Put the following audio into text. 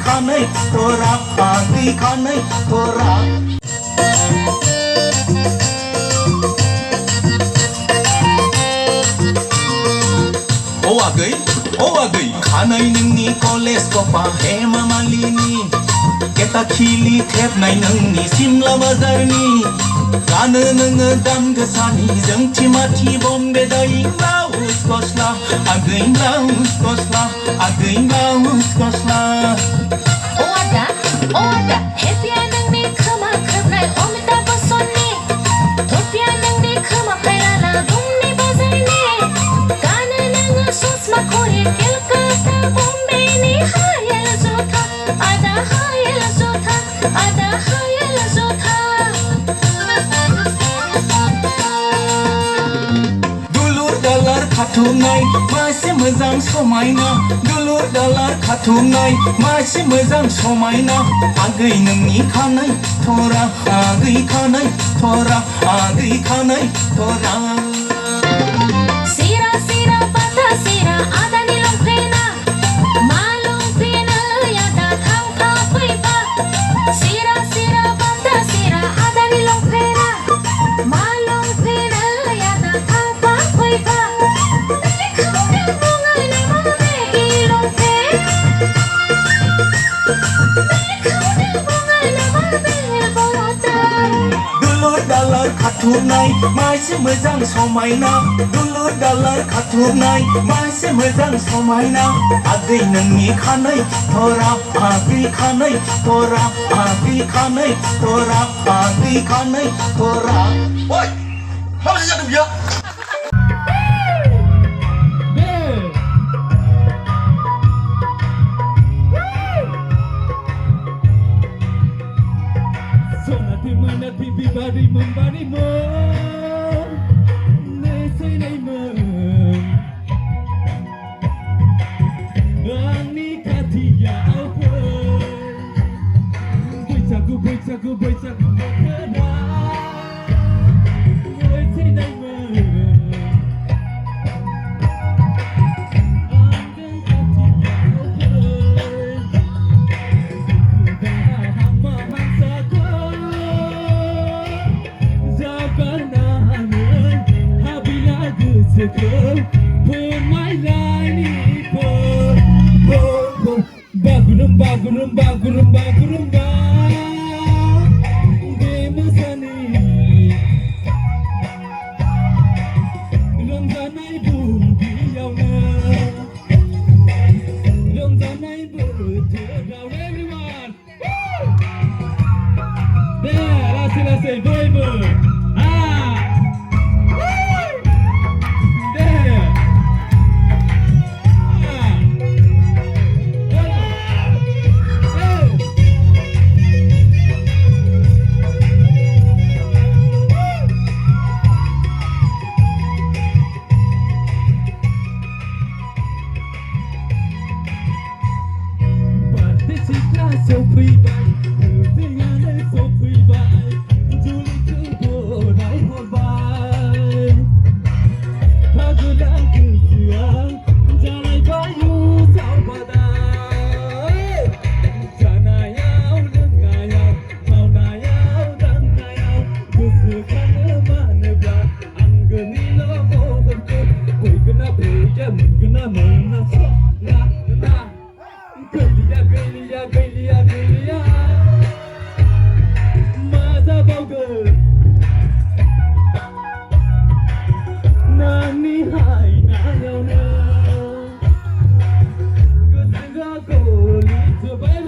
खानै तोरा आगै खानै तोरा ओ आगै खानै नोंनि कलेज कपा हेमा मालिनी केटा खिलि थेबनाय नोंनि सिमला बाजारनि गानो नोङो दाम गोसानि जोंथि माथि बम्बे दायिं ब्लाउस गस्ला आगै ब्लाउस गस्ला आगै ब्लाउस गस्ला ओ आदा हेपिया नोंनि खोमा खोबनाय अमिताभ बच्चननि टपिया नोंनि खोमा फायराला बुंनि बाजारनि गानो नोङो ससमा खरे केलकाता बम्बेनि हायेल जथा आदा हायेल जथा आदा हायेल जथा दुलुर दालार खाथुमनाय मासे मोजां समायना दुलुर दालार खाथुमनाय मासे मोजां समायना आगै नोंनि खानै तोरा आगै खानै तोरा आगै खानै तोरा सिरा सिरा बाथा सिरा आदानि लंपेना मा लंपेना यादा थांफा फैफा सिरा सिरा बाथा सिरा आदानि लंपेना मा लंपेना यादा थांफा फैफा बेखौनो बुङो नामा बे लंपेन बेखौनो बुङो नामा बे बटन दुलुर दालार खाथुमनाय मासे मोजां समायना दुलुर दालार खाथुमनाय मासे मोजां समायना आगै नोंनि खानै तोरा आगै खानै तोरा आगै खानै तोरा आगै खानै तोरा ओइ मा जादों बियो Sonati manati bibari membari mon Nesai nai mon Ani katia apa Boisaku boisaku boisaku bokena Nesai nai mon Ani katia apa Hama hansaku Bagurum bagurum bagurum bagurum ba Demasani Ramzanai budi yauna Ramzanai budi down everyone There let's say baby Go,